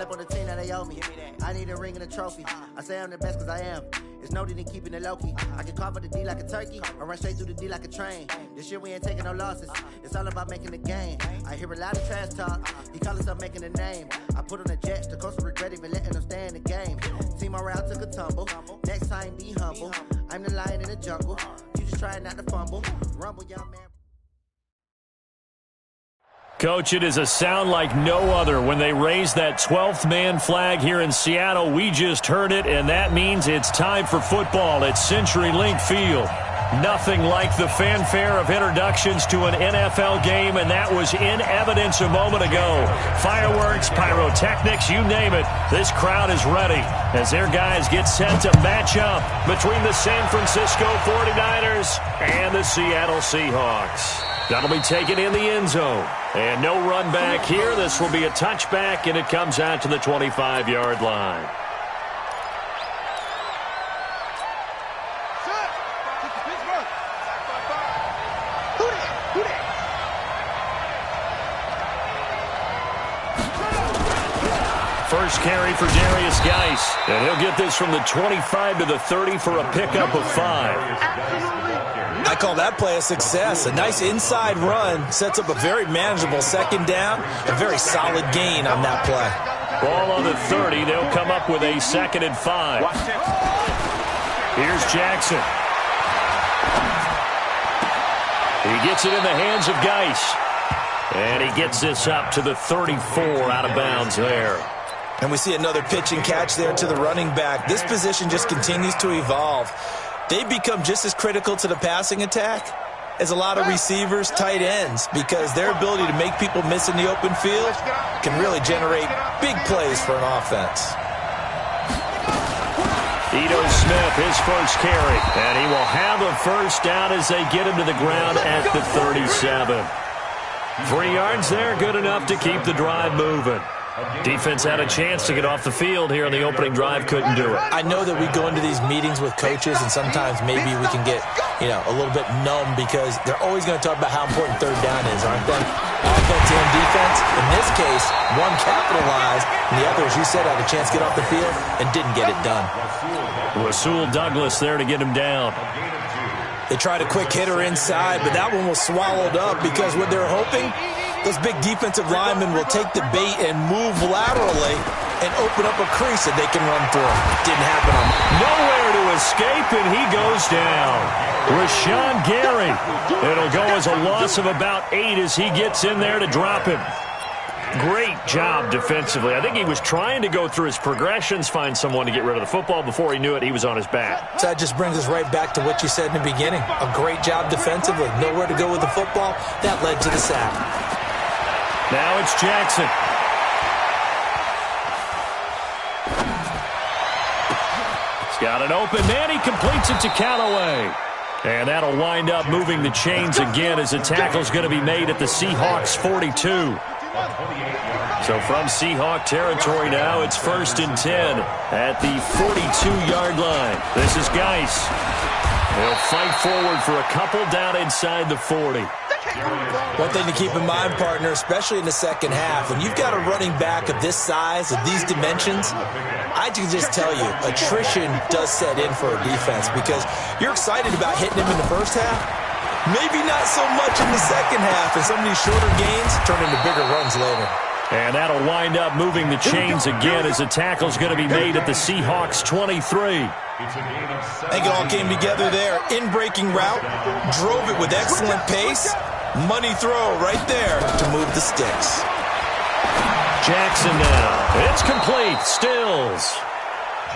slept on the team that they owe me. I need a ring and a trophy. I say I'm the best because I am. It's no need in keeping it low-key. I can carve up the D like a turkey or run straight through the D like a train. This year we ain't taking no losses. It's all about making the game. I hear a lot of trash talk. He call himself making a name. I put on the Jets. The coach will regret even letting them stay in the game. Team around took a tumble. Next time be humble. I'm the lion in the jungle. You just trying not to fumble. Rumble, young man. Coach, it is a sound like no other when they raise that 12th man flag here in Seattle. We just heard it, and that means it's time for football at CenturyLink Field. Nothing like the fanfare of introductions to an NFL game, and that was in evidence a moment ago. Fireworks, pyrotechnics, you name it. This crowd is ready as their guys get set to match up between the San Francisco 49ers and the Seattle Seahawks. That'll be taken in the end zone. And no run back here. This will be a touchback, and it comes out to the 25-yard line. First carry for Darius Geis. And he'll get this from the 25 to the 30 for a pickup of 5. I call that play a success. A nice inside run sets up a very manageable second down. A very solid gain on that play. Ball on the 30. They'll come up with a 2nd and 5. Here's Jackson. He gets it in the hands of Geis. And he gets this up to the 34 out of bounds there. And we see another pitch and catch there to the running back. This position just continues to evolve. They become just as critical to the passing attack as a lot of receivers, tight ends, because their ability to make people miss in the open field can really generate big plays for an offense. Ito Smith, his first carry, and he will have a first down as they get him to the ground at the 37. 3 yards there, good enough to keep the drive moving. Defense had a chance to get off the field here on the opening drive, couldn't do it. I know that we go into these meetings with coaches, and sometimes maybe we can get, a little bit numb because they're always going to talk about how important third down is, aren't they? Offense and defense. In this case, one capitalized, and the other, as you said, had a chance to get off the field and didn't get it done. Rasul Douglas there to get him down. They tried a quick hitter inside, but that one was swallowed up because what they're hoping, those big defensive linemen will take the bait and move laterally and open up a crease that they can run through. Didn't happen on that. Nowhere to escape, and he goes down. Rashawn Gary. It'll go as a loss of about 8 as he gets in there to drop him. Great job defensively. I think he was trying to go through his progressions, find someone to get rid of the football. Before he knew it, he was on his back. So that just brings us right back to what you said in the beginning. A great job defensively. Nowhere to go with the football. That led to the sack. Now it's Jackson. He's got an open man. He completes it to Callaway. And that'll wind up moving the chains again as a tackle's going to be made at the Seahawks 42. So from Seahawk territory now, it's 1st and 10 at the 42-yard line. This is Geis. He'll fight forward for a couple down inside the 40. One thing to keep in mind, partner, especially in the second half, when you've got a running back of this size, of these dimensions, I can just tell you, attrition does set in for a defense because you're excited about hitting him in the first half. Maybe not so much in the second half, and some of these shorter gains turn into bigger runs later. And that'll wind up moving the chains again as a tackle's going to be made at the Seahawks 23. I think it all came together there. In-breaking route, drove it with excellent pace. Money throw right there to move the sticks. Jackson now. It's complete. Stills.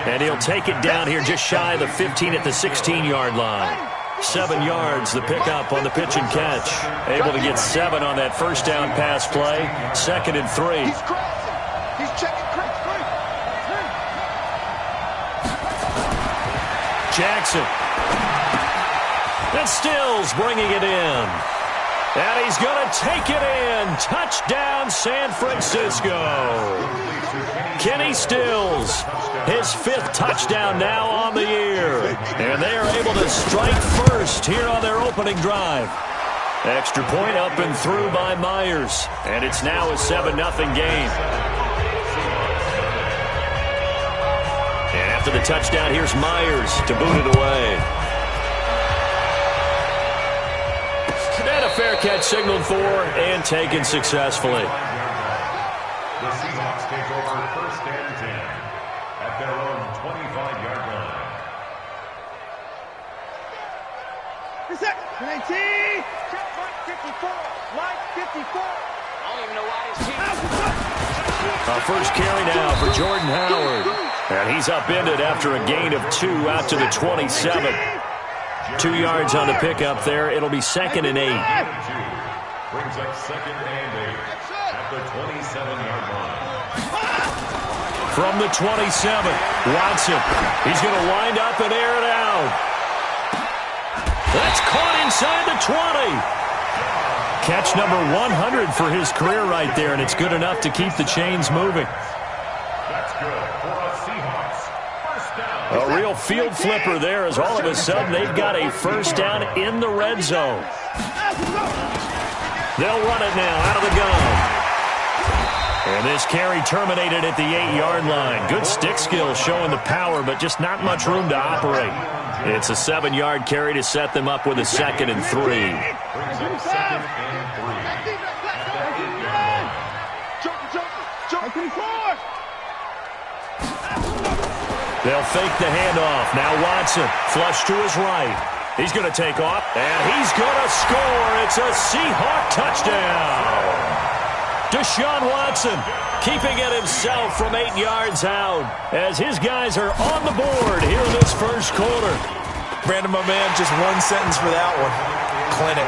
And he'll take it down here just shy of the 15 at the 16-yard line. 7 yards, the pickup on the pitch and catch. Able to get 7 on that first down pass play. 2nd and 3. He's checking Craig's free. Jackson. And Stills bringing it in. And he's going to take it in. Touchdown, San Francisco. Kenny Stills, his 5th touchdown now on the year. And they are able to strike first here on their opening drive. Extra point up and through by Myers. And it's now a 7-0 game. after the touchdown. Here's Myers to boot it away. And a fair catch signaled for and taken successfully. The Seahawks take over 1st and 10 at their own 25-yard line. Reset. 19. Check line 54. Line 54. I don't even know why his team. A first carry now for Jordan Howard. And he's upended after a gain of 2 out to the 27. 2 yards on the pickup there. It'll be 2nd and 8. Brings up 2nd and 8 at the 27-yard line. From the 27, Watson. He's going to wind up and air it out. That's caught inside the 20. Catch number 100 for his career right there, and it's good enough to keep the chains moving. That's good for a Seahawks. First down. A real field flipper there, as all of a sudden they've got a first down in the red zone. They'll run it now out of the gun. And this carry terminated at the 8-yard line. Good stick skills showing the power, but just not much room to operate. It's a 7-yard carry to set them up with a 2nd and 3. Brings up 2nd and 3 at the 8-yard line. They'll fake the handoff. Now Watson, flush to his right. He's going to take off, and he's going to score. It's a Seahawk touchdown. Deshaun Watson keeping it himself from 8 yards out as his guys are on the board here in this first quarter. Brandon, my man, just one sentence for that one. Clinic.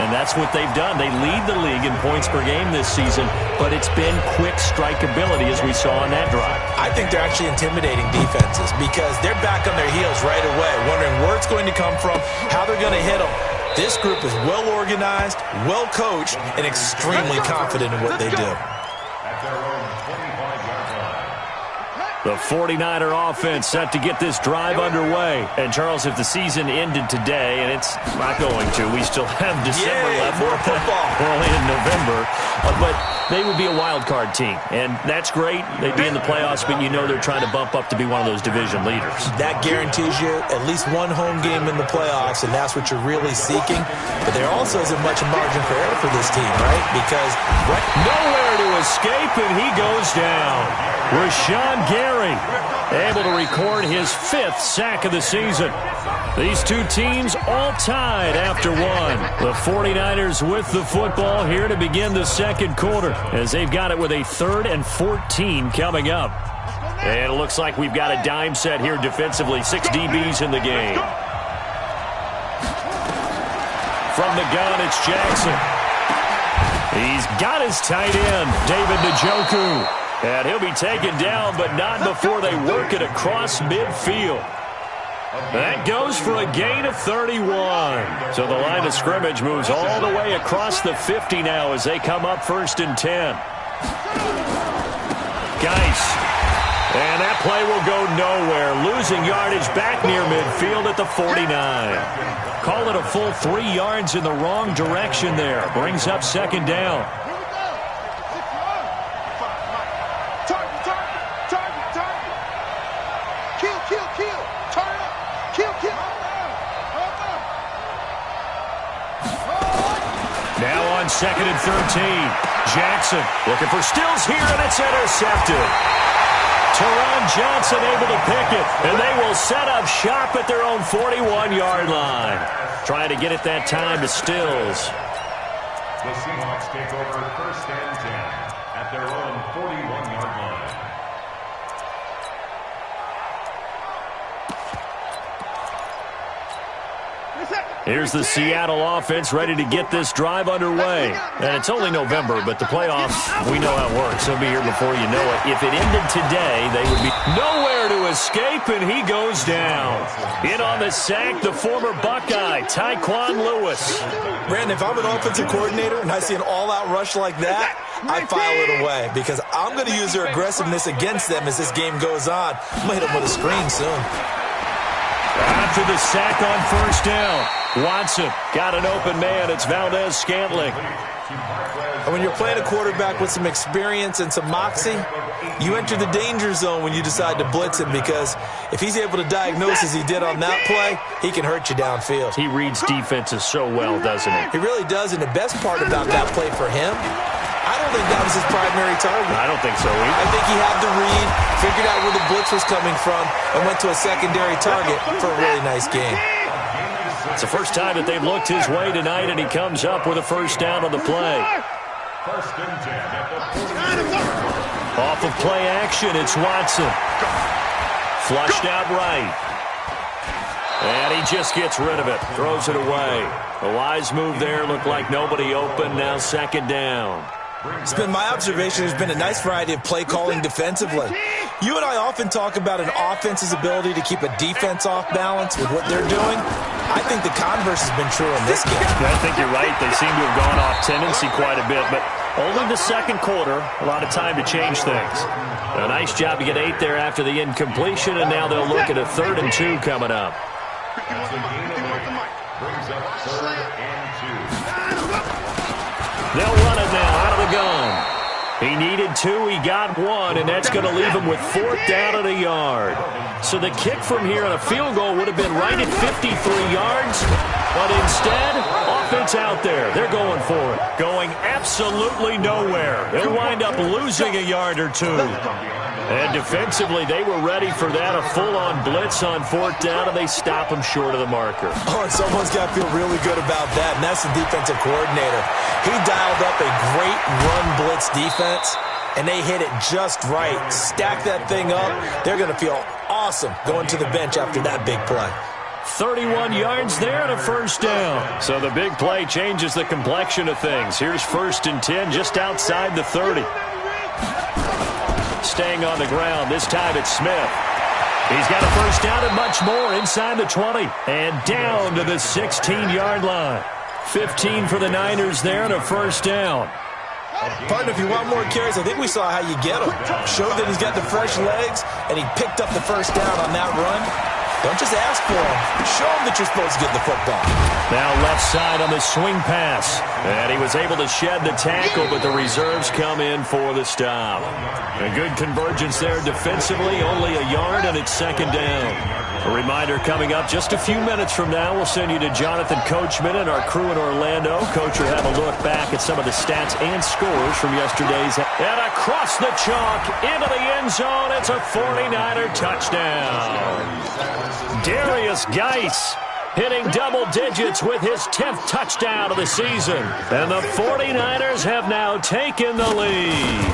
And that's what they've done. They lead the league in points per game this season, but it's been quick strikeability as we saw on that drive. I think they're actually intimidating defenses because they're back on their heels right away, wondering where it's going to come from, how they're going to hit them. This group is well organized, well coached, and extremely confident in what they do. At their own 25-yard line. The 49er offense set to get this drive underway. And, Charles, if the season ended today, and it's not going to, we still have December left. More football. We're only in November. But they would be a wild card team. And that's great. They'd be in the playoffs, but you know they're trying to bump up to be one of those division leaders. That guarantees you at least one home game in the playoffs, and that's what you're really seeking. But there also isn't much margin for error for this team, right? Because nowhere to escape, and he goes down. Rashawn Gary able to record his 5th sack of the season. These two teams all tied after one. The 49ers with the football here to begin the second quarter as they've got it with a 3rd and 14 coming up. And it looks like we've got a dime set here defensively. 6 DBs in the game. From the gun, it's Jackson. He's got his tight end, David Njoku. And he'll be taken down, but not before they work it across midfield. That goes for a gain of 31. So the line of scrimmage moves all the way across the 50 now as they come up 1st and 10. Geis. And that play will go nowhere. Losing yardage back near midfield at the 49. Call it a full 3 yards in the wrong direction there. Brings up 2nd down. Now on 2nd and 13. Jackson looking for Stills here, and it's intercepted. Teron Johnson able to pick it, and they will set up shop at their own 41-yard line. Trying to get it that time to Stills. The Seahawks take over 1st and 10 at their own 41-yard line. Here's the Seattle offense ready to get this drive underway. And it's only November, but the playoffs, we know how it works. They'll be here before you know it. If it ended today, they would be nowhere to escape, and he goes down. In on the sack, the former Buckeye, Tyquan Lewis. Brandon, if I'm an offensive coordinator and I see an all-out rush like that, I file it away because I'm going to use their aggressiveness against them as this game goes on. I'm going to hit them with a screen soon. after the sack on first down. Watson got an open man. It's Valdez-Scantling. And when you're playing a quarterback with some experience and some moxie, you enter the danger zone when you decide to blitz him, because if he's able to diagnose as he did on that play, he can hurt you downfield. He reads defenses so well, doesn't he? He really does, and the best part about that play for him, I don't think that was his primary target. I don't think so either. I think he had the read, figured out where the blitz was coming from, and went to a secondary target for a really nice game. It's the first time that they've looked his way tonight, and he comes up with a first down on the play. First and 10 at the 40. Off of play action, it's Watson. Flushed out right. And he just gets rid of it. Throws it away. A wise move there. Looked like nobody open. Now second down. It's been my observation there's been a nice variety of play calling defensively. You and I often talk about an offense's ability to keep a defense off balance with what they're doing. I think the converse has been true in this game. I think you're right. They seem to have gone off tendency quite a bit, but only the second quarter, a lot of time to change things. A nice job to get 8 there after the incompletion, and now they'll look at a 3rd and 2 coming up. Brings up 3rd and 2. They'll run it now out of the gun. He needed 2, he got 1, and that's going to leave him with 4th down at a yard. So the kick from here on a field goal would have been right at 53 yards, but instead, offense out there. They're going for it. Going absolutely nowhere. He'll wind up losing a yard or 2. And defensively, they were ready for that, a full-on blitz on 4th down, and they stop him short of the marker. Oh, and someone's got to feel really good about that, and that's the defensive coordinator. He dialed up a great run blitz defense, and they hit it just right. Stack that thing up. They're going to feel awesome going to the bench after that big play. 31 yards there and a first down. So the big play changes the complexion of things. Here's 1st and 10 just outside the 30. Staying on the ground. This time it's Smith. He's got a first down and much more inside the 20. And down to the 16-yard line. 15 for the Niners there and a first down. Partner, if you want more carries, I think we saw how you get him. Showed that he's got the fresh legs, and he picked up the first down on that run. Don't just ask for him. Show him that you're supposed to get the football. Now left side on the swing pass. And he was able to shed the tackle, but the reserves come in for the stop. A good convergence there defensively, only a yard, and it's second down. A reminder coming up just a few minutes from now. We'll send you to Jonathan Coachman and our crew in Orlando. Coach will have a look back at some of the stats and scores from yesterday's. And across the chalk, into the end zone, it's a 49er touchdown. Darius Geis hitting double digits with his 10th touchdown of the season. And the 49ers have now taken the lead.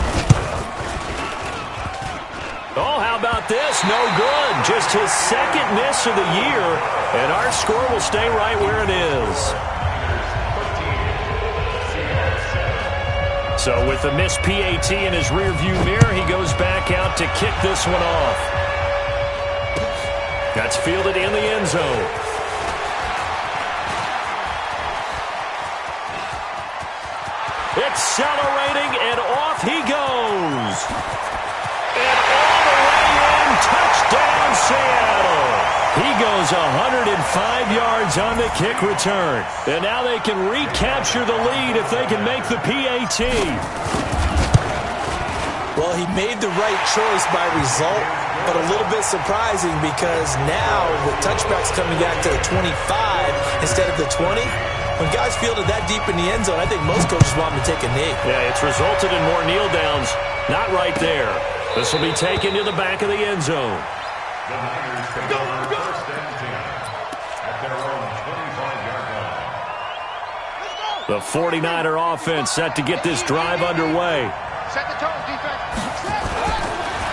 Oh, how about this? No good. Just his second miss of the year. And our score will stay right where it is. So with the missed PAT in his rearview mirror, he goes back out to kick this one off. That's fielded in the end zone. Accelerating, and off he goes. And all the way in, touchdown Seattle. He goes 105 yards on the kick return. And now they can recapture the lead if they can make the PAT. Well, he made the right choice by result, but a little bit surprising because now with touchbacks coming back to the 25 instead of the 20, when guys fielded that deep in the end zone, I think most coaches want them to take a knee. Yeah, it's resulted in more kneel downs. Not right there. This will be taken to the back of the end zone. The Niners take over 1st and 10 at their own 25-yard line. The 49er offense set to get this drive underway. Set the tone, defense.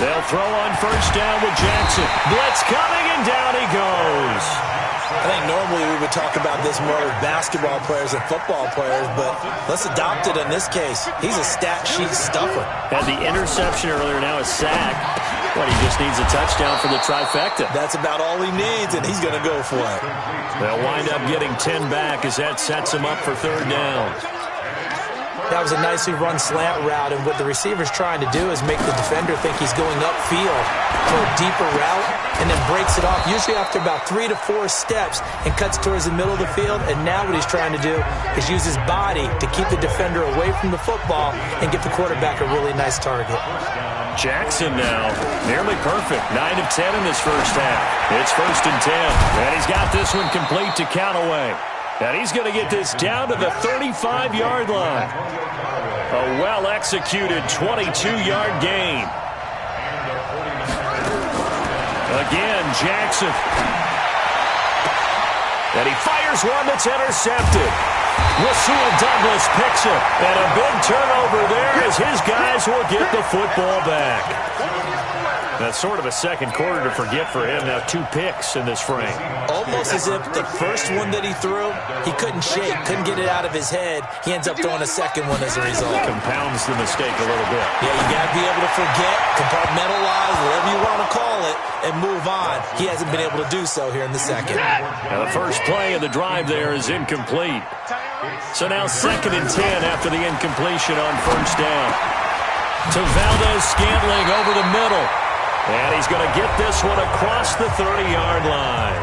They'll throw on first down with Jackson. Blitz coming, and down he goes. I think normally we would talk about this more with basketball players and football players, but let's adopt it in this case. He's a stat sheet stuffer. Had the interception earlier, now a sack. But he just needs a touchdown for the trifecta. That's about all he needs, and he's going to go for it. They'll wind up getting 10 back as that sets him up for 3rd down. That was a nicely run slant route, and what the receiver's trying to do is make the defender think he's going upfield for a deeper route and then breaks it off, usually after about 3 to 4 steps, and cuts towards the middle of the field. And now what he's trying to do is use his body to keep the defender away from the football and get the quarterback a really nice target. Jackson now, nearly perfect. 9 of 10 in this first half. It's 1st and 10, and he's got this one complete to Callaway. And he's going to get this down to the 35-yard line. A well-executed 22-yard gain. Again, Jackson. And he fires one that's intercepted. Rasul Douglas picks it. And a big turnover there as his guys will get the football back. That's sort of a second quarter to forget for him. Now 2 picks in this frame. Almost as if the first one that he threw, he couldn't shake, couldn't get it out of his head. He ends up throwing a second one as a result. Compounds the mistake a little bit. Yeah, you got to be able to forget, compartmentalize, whatever you want to call it, and move on. He hasn't been able to do so here in the second. Now the first play of the drive there is incomplete. So now 2nd and 10 after the incompletion on first down. To Valdez-Scantling over the middle. And he's going to get this one across the 30-yard line.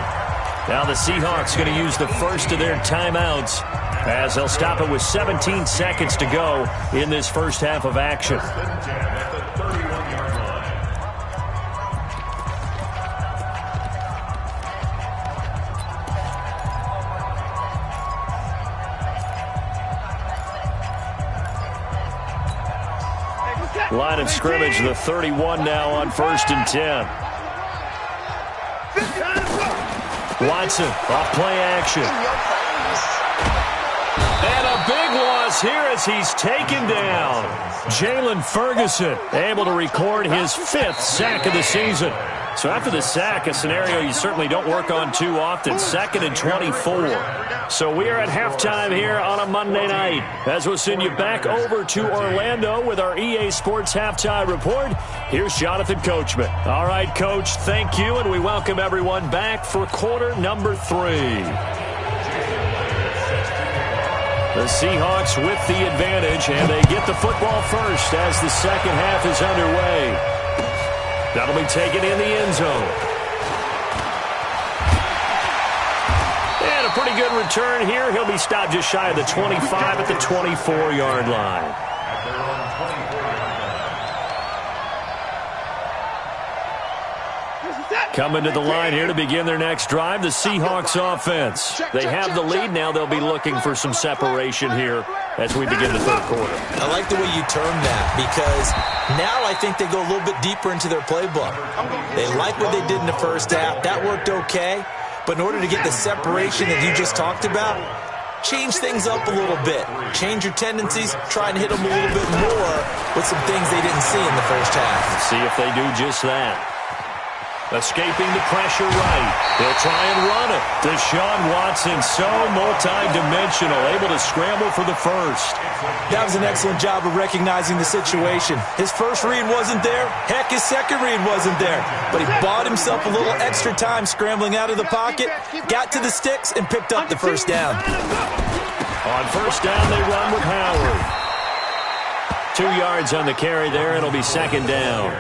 Now the Seahawks going to use the first of their timeouts as they'll stop it with 17 seconds to go in this first half of action. Line of scrimmage, the 31 now on 1st and 10. Watson, off play action. And a big loss here as he's taken down. Jalen Ferguson able to record his 5th sack of the season. So after the sack, a scenario you certainly don't work on too often. 2nd and 24. So we are at halftime here on a Monday night as we'll send you back over to Orlando with our EA Sports Halftime Report. Here's Jonathan Coachman. All right, Coach, thank you, and we welcome everyone back for quarter number 3. The Seahawks with the advantage, and they get the football first as the second half is underway. That'll be taken in the end zone. And a pretty good return here. He'll be stopped just shy of the 25 at the 24-yard line. Coming to the line here to begin their next drive, the Seahawks offense. They have the lead. Now they'll be looking for some separation here as we begin the third quarter. I like the way you term that because now I think they go a little bit deeper into their playbook. They like what they did in the first half. That worked okay. But in order to get the separation that you just talked about, change things up a little bit. Change your tendencies. Try and hit them a little bit more with some things they didn't see in the first half. Let's see if they do just that. Escaping the pressure right. They'll try and run it. Deshaun Watson, so multi-dimensional, able to scramble for the first. That was an excellent job of recognizing the situation. His first read wasn't there. Heck, his second read wasn't there. But he bought himself a little extra time scrambling out of the pocket, got to the sticks, and picked up the first down. On first down, they run with Howard. 2 yards on the carry there. It'll be second down.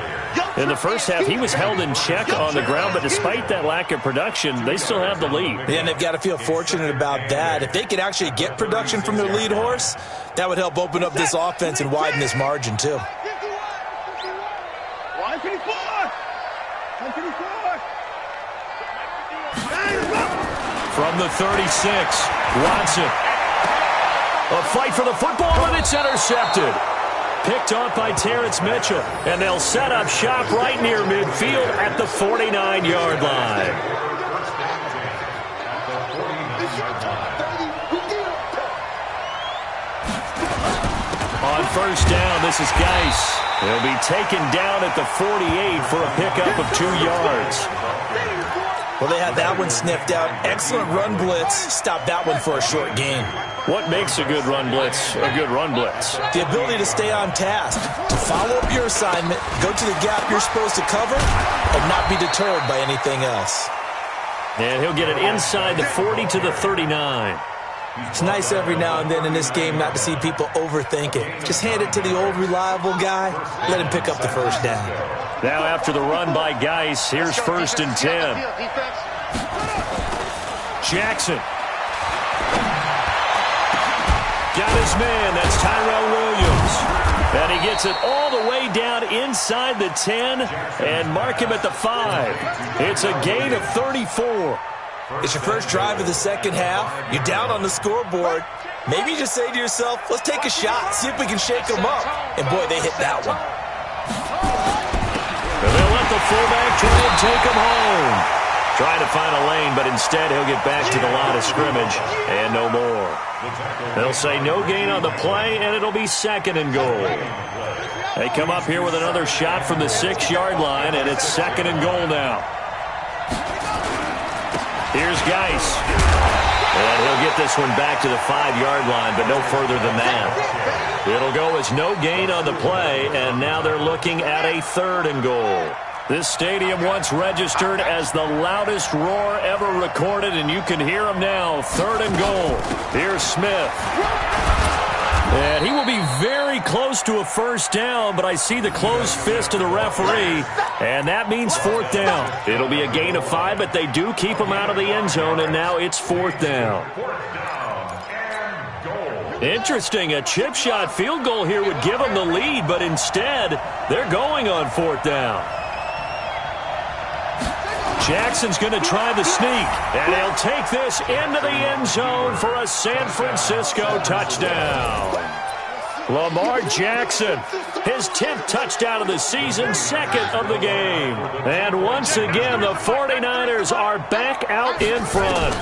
In the first half, he was held in check on the ground, but despite that lack of production, they still have the lead. Yeah, and they've got to feel fortunate about that. If they could actually get production from their lead horse, that would help open up this offense and widen this margin, too. 154. From the 36, Watson. A fight for the football, and it's intercepted. Picked off by Terrence Mitchell, and they'll set up shop right near midfield at the 49-yard line. On first down, this is Geis. He'll be taken down at the 48 for a pickup of 2 yards. Well, they had that one sniffed out. Excellent run blitz. Stopped that one for a short gain. What makes a good run blitz a good run blitz? The ability to stay on task, to follow up your assignment, go to the gap you're supposed to cover, and not be deterred by anything else. And he'll get it inside the 40 to the 39. It's nice every now and then in this game not to see people overthink it. Just hand it to the old reliable guy. Let him pick up the first down. Now after the run by Geis, here's 1st and 10. Jackson. Got his man. That's Tyrell Williams. And he gets it all the way down inside the 10 and mark him at the 5. It's a gain of 34. It's your first drive of the second half. You're down on the scoreboard. Maybe you just say to yourself, let's take a shot, see if we can shake them up. And boy, they hit that one. And they'll let the fullback try and take him home. Trying to find a lane, but instead he'll get back to the line of scrimmage and no more. They'll say no gain on the play, and it'll be 2nd and goal. They come up here with another shot from the 6-yard line, and it's 2nd and goal now. Here's Geis. And he'll get this one back to the 5-yard line, but no further than that. It'll go as no gain on the play, and now they're looking at a 3rd and goal. This stadium once registered as the loudest roar ever recorded, and you can hear him now. 3rd and goal. Here's Smith. And he will be very close to a first down, but I see the closed fist of the referee, and that means 4th down. It'll be a gain of 5, but they do keep him out of the end zone, and now it's 4th down. Interesting, a chip shot field goal here would give them the lead, but instead, they're going on 4th down. Jackson's going to try the sneak, and he'll take this into the end zone for a San Francisco touchdown. Lamar Jackson, his 10th touchdown of the season, 2nd of the game. And once again, the 49ers are back out in front.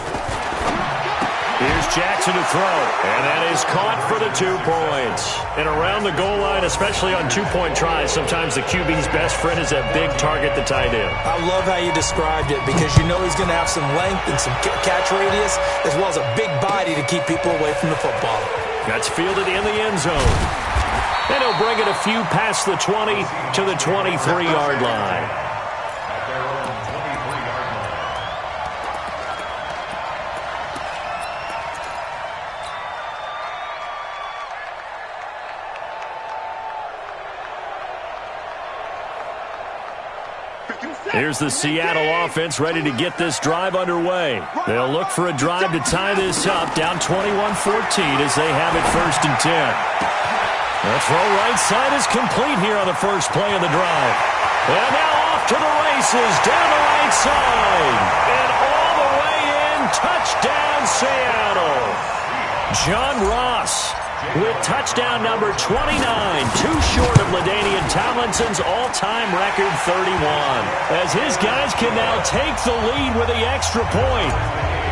Here's Jackson to throw, and that is caught for the 2 points. And around the goal line, especially on 2-point tries, sometimes the QB's best friend is that big target, the tight end. I love how you described it because you know he's going to have some length and some catch radius as well as a big body to keep people away from the football. That's fielded in the end zone. And he'll bring it a few past the 20 to the 23-yard line. Here's the Seattle offense ready to get this drive underway. They'll look for a drive to tie this up, down 21-14 as they have it 1st and 10. The throw right side is complete here on the first play of the drive. And now off to the races, down the right side. And all the way in, touchdown Seattle. John Ross with touchdown number 29, too short of LaDainian Tomlinson's all-time record 31. As his guys can now take the lead with the extra point.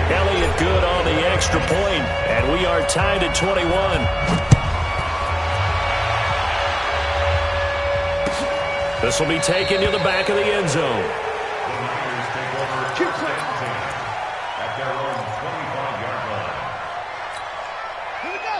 Elliott good on the extra point, and we are tied at 21. This will be taken to the back of the end zone.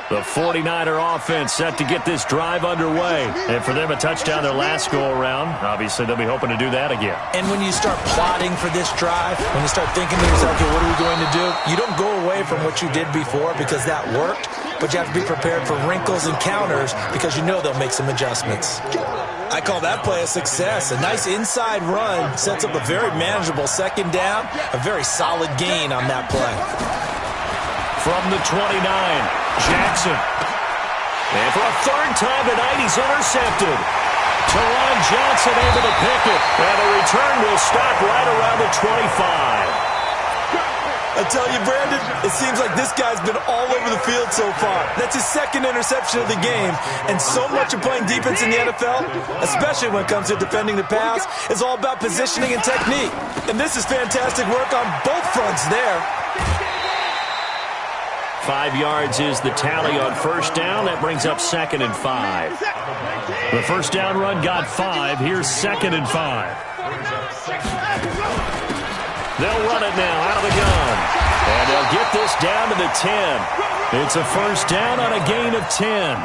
The 49er offense set to get this drive underway. And for them, a touchdown their last go-around. Obviously, they'll be hoping to do that again. And when you start plotting for this drive, when you start thinking to yourself, okay, what are we going to do? You don't go away from what you did before because that worked, but you have to be prepared for wrinkles and counters because you know they'll make some adjustments. I call that play a success. A nice inside run sets up a very manageable 2nd down, a very solid gain on that play. From the 29, Jackson. And for a 3rd time tonight, he's intercepted. Teron Johnson able to pick it. And the return will stop right around the 25. I tell you, Brandon, it seems like this guy's been all over the field so far. That's his 2nd interception of the game. And so much of playing defense in the NFL, especially when it comes to defending the pass, is all about positioning and technique. And this is fantastic work on both fronts there. 5 yards is the tally on 1st down. That brings up 2nd and 5. The 1st down run got 5. Here's 2nd and 5. They'll run it now out of the gun. And they'll get this down to the 10. It's a 1st down on a gain of 10.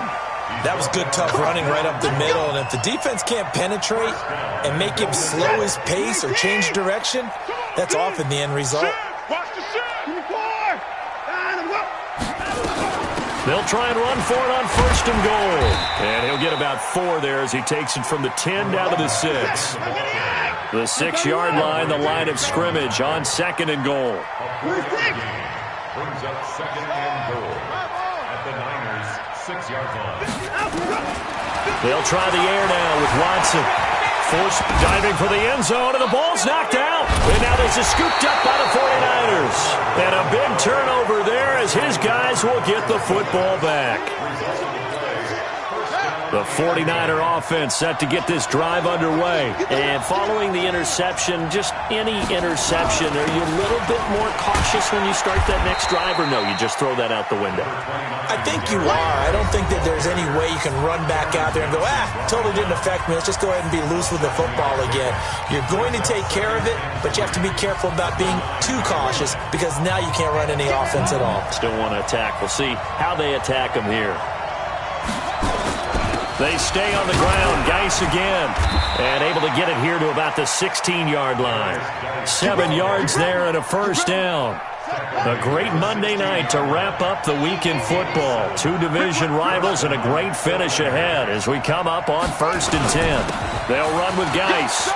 That was good, tough running right up the middle. And if the defense can't penetrate and make him slow his pace or change direction, that's often the end result. Watch the shot. 4. They'll try and run for it on 1st and goal. And he'll get about 4 there as he takes it from the 10 down to the 6. The 6-yard line, the line of scrimmage on 2nd and goal. Brings up 2nd and goal at the Niners' 6-yard line. They'll try the air now with Watson. Forced diving for the end zone, and the ball's knocked out. And now this is scooped up by the 49ers. And a big turnover there as his guys will get the football back. The 49er offense set to get this drive underway. And following the interception, just any interception, are you a little bit more cautious when you start that next drive, or no, you just throw that out the window? I think you are. I don't think that there's any way you can run back out there and go, totally didn't affect me. Let's just go ahead and be loose with the football again. You're going to take care of it, but you have to be careful about being too cautious because now you can't run any offense at all. Still want to attack. We'll see how they attack them here. They stay on the ground. Geis again. And able to get it here to about the 16-yard line. 7 yards there and a 1st down. A great Monday night to wrap up the week in football. 2 division rivals and a great finish ahead as we come up on 1st and 10. They'll run with Geis.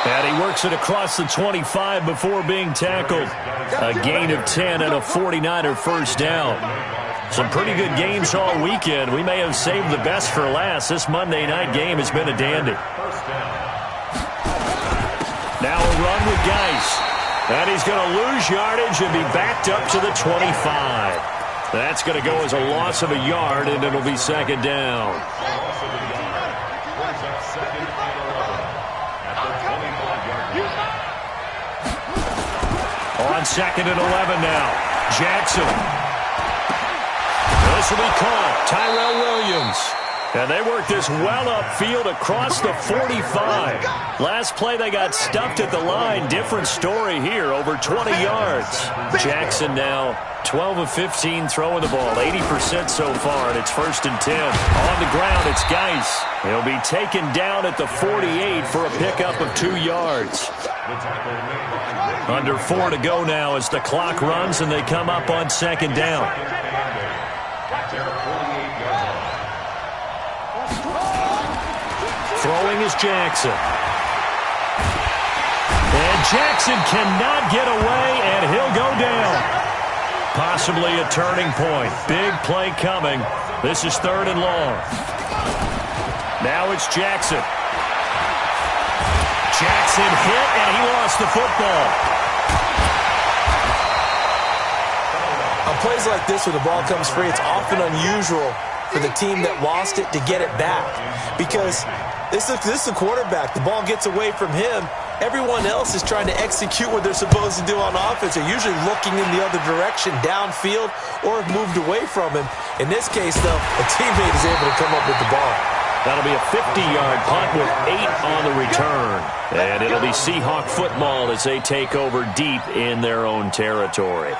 And he works it across the 25 before being tackled. A gain of 10 and a 49er 1st down. Some pretty good games all weekend. We may have saved the best for last. This Monday night game has been a dandy. Now a run with Geis. And he's going to lose yardage and be backed up to the 25. That's going to go as a loss of a yard, and it'll be 2nd down. On 2nd and 11 now. Jackson. This will be caught. Tyrell Williams. And they work this well upfield across the 45. Last play they got stuffed at the line. Different story here. Over 20 yards. Jackson now 12 of 15 throwing the ball. 80% so far, and it's 1st and 10. On the ground, it's Geis. He'll be taken down at the 48 for a pickup of 2 yards. Under 4 to go now as the clock runs and they come up on 2nd down. Throwing is Jackson. And Jackson cannot get away, and he'll go down. Possibly a turning point. Big play coming. This is 3rd and long. Now it's Jackson. Jackson hit, and he lost the football. On plays like this where the ball comes free, it's often unusual for the team that lost it to get it back. Because this is the quarterback. The ball gets away from him. Everyone else is trying to execute what they're supposed to do on offense. They're usually looking in the other direction, downfield, or have moved away from him. In this case, though, a teammate is able to come up with the ball. That'll be a 50-yard punt with 8 on the return. And it'll be Seahawk football as they take over deep in their own territory.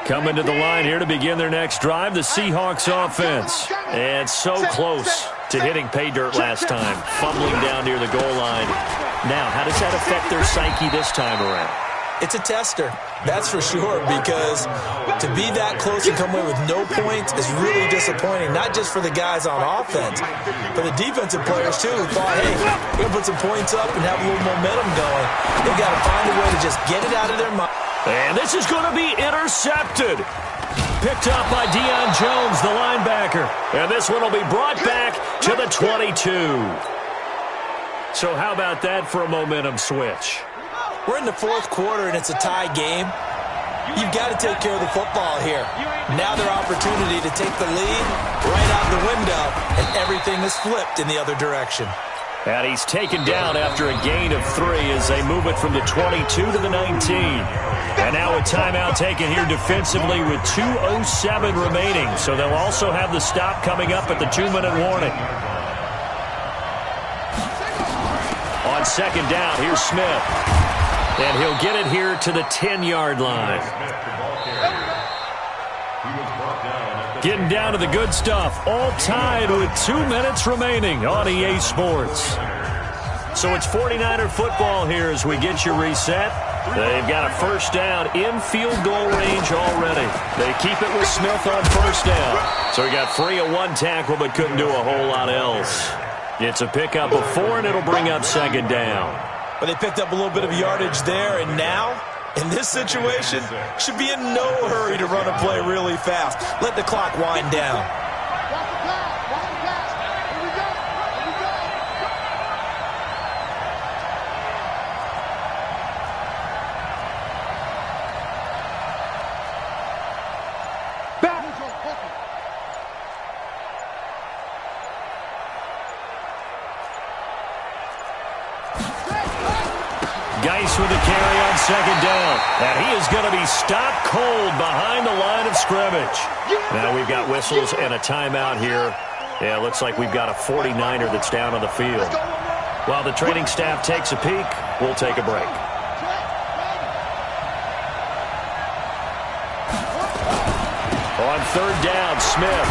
Coming to the line here to begin their next drive, the Seahawks offense. And so close to hitting pay dirt last time, fumbling down near the goal line. Now, how does that affect their psyche this time around? It's a tester, that's for sure, because to be that close and come away with no points is really disappointing, not just for the guys on offense, but the defensive players, too, who thought, hey, we're going to put some points up and have a little momentum going. They've got to find a way to just get it out of their mind. And this is going to be intercepted. Picked up by Deion Jones, the linebacker. And this one will be brought back to the 22. So how about that for a momentum switch? We're in the 4th quarter, and it's a tie game. You've got to take care of the football here. Now their opportunity to take the lead right out the window, and everything is flipped in the other direction. And he's taken down after a gain of 3 as they move it from the 22 to the 19. And now a timeout taken here defensively with 2:07 remaining. So they'll also have the stop coming up at the 2-minute warning. On 2nd down, here's Smith. And he'll get it here to the 10-yard line. Getting down to the good stuff. All tied with 2 minutes remaining on EA Sports. So it's 49er football here as we get you reset. They've got a first down in field goal range already. They keep it with Smith on first down. So he got free of one tackle but couldn't do a whole lot else. It's a pickup of 4, and it'll bring up second down. But they picked up a little bit of yardage there, and now, in this situation, should be in no hurry to run a play really fast. Let the clock wind down. Geis with the carry on second down. And he is going to be stopped cold behind the line of scrimmage. Now we've got whistles and a timeout here. Yeah, it looks like we've got a 49er that's down on the field. While the training staff takes a peek, we'll take a break. On third down, Smith.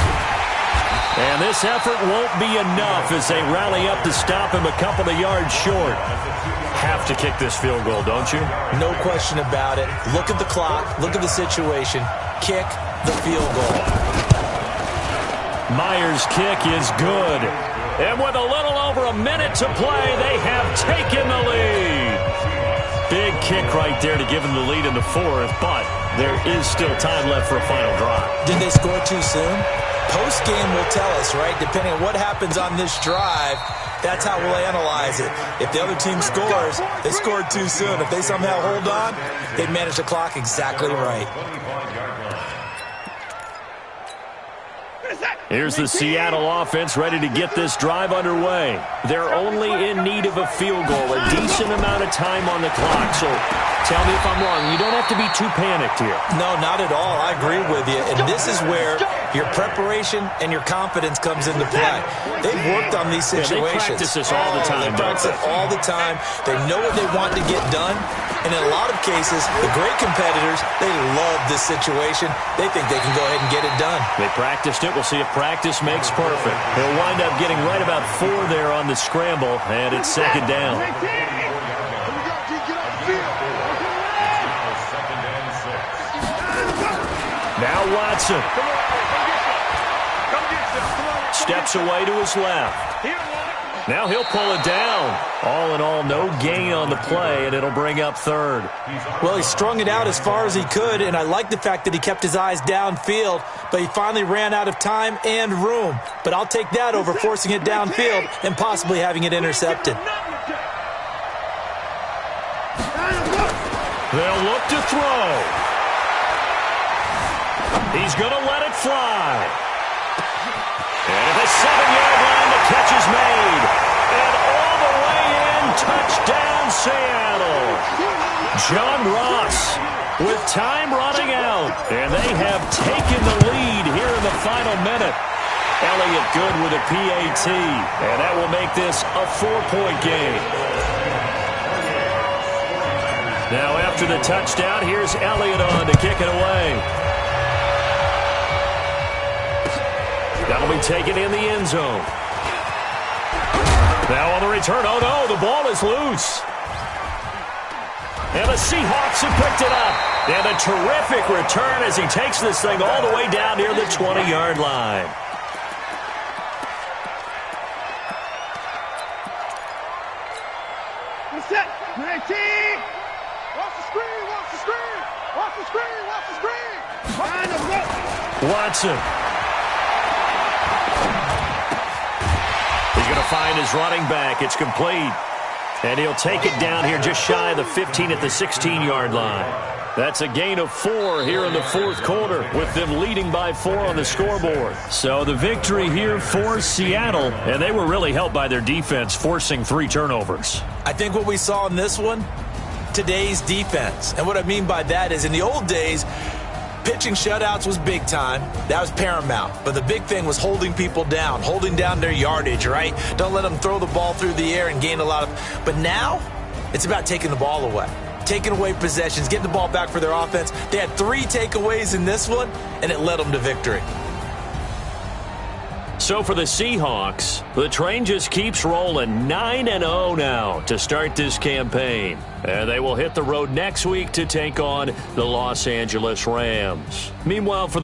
And this effort won't be enough as they rally up to stop him a couple of yards short. Have to kick this field goal, don't you? No question about it. Look at the clock. Look at the situation. Kick the field goal. Myers' kick is good. And with a little over a minute to play, they have taken the lead. Big kick right there to give them the lead in the fourth, but there is still time left for a final drive. Did they score too soon? Post-game will tell us, right? Depending on what happens on this drive, that's how we'll analyze it. If the other team scores, they scored too soon. If they somehow hold on, they manage the clock exactly right. Here's the Seattle offense ready to get this drive underway. They're only in need of a field goal, a decent amount of time on the clock. So tell me if I'm wrong. You don't have to be too panicked here. No, not at all. I agree with you. And this is where your preparation and your confidence comes into play. They've worked on these situations. Yeah, they practice this all the time. They practice it all the time. They know what they want to get done. And in a lot of cases, the great competitors, they love this situation. They think they can go ahead and get it done. They practiced it. We'll see if practice makes perfect. He'll wind up getting right about 4 there on the scramble, and it's second down. Now Watson. Steps away to his left. Now he'll pull it down. All in all, no gain on the play, and it'll bring up third. Well, he strung it out as far as he could, and I like the fact that he kept his eyes downfield, but he finally ran out of time and room. But I'll take that over forcing it downfield and possibly having it intercepted. They'll look to throw. He's going to let it fly. And at the 7-yard line, the catch is made. And all the way in, touchdown Seattle. John Ross with time running out. And they have taken the lead here in the final minute. Elliott good with a PAT. And that will make this a 4-point game. Now after the touchdown, here's Elliott on to kick it away. That'll be taken in the end zone. Now on the return, oh no, the ball is loose. And the Seahawks have picked it up. And a terrific return as he takes this thing all the way down near the 20-yard line. Set. 19. Watch the screen. Watch the screen. Watch the screen. Watch the screen. Watson. He's going to find his running back. It's complete. And he'll take it down here just shy of the 15 at the 16-yard line. That's a gain of 4 here in the fourth quarter with them leading by 4 on the scoreboard. So the victory here for Seattle, and they were really helped by their defense forcing 3 turnovers. I think what we saw in this one, today's defense. And what I mean by that is in the old days, pitching shutouts was big time. That was paramount. But the big thing was holding people down, holding down their yardage, right? Don't let them throw the ball through the air and gain a lot of... But now, it's about taking the ball away. Taking away possessions, getting the ball back for their offense. They had 3 takeaways in this one, and it led them to victory. So for the Seahawks, the train just keeps rolling 9-0 now to start this campaign. And they will hit the road next week to take on the Los Angeles Rams. Meanwhile, for the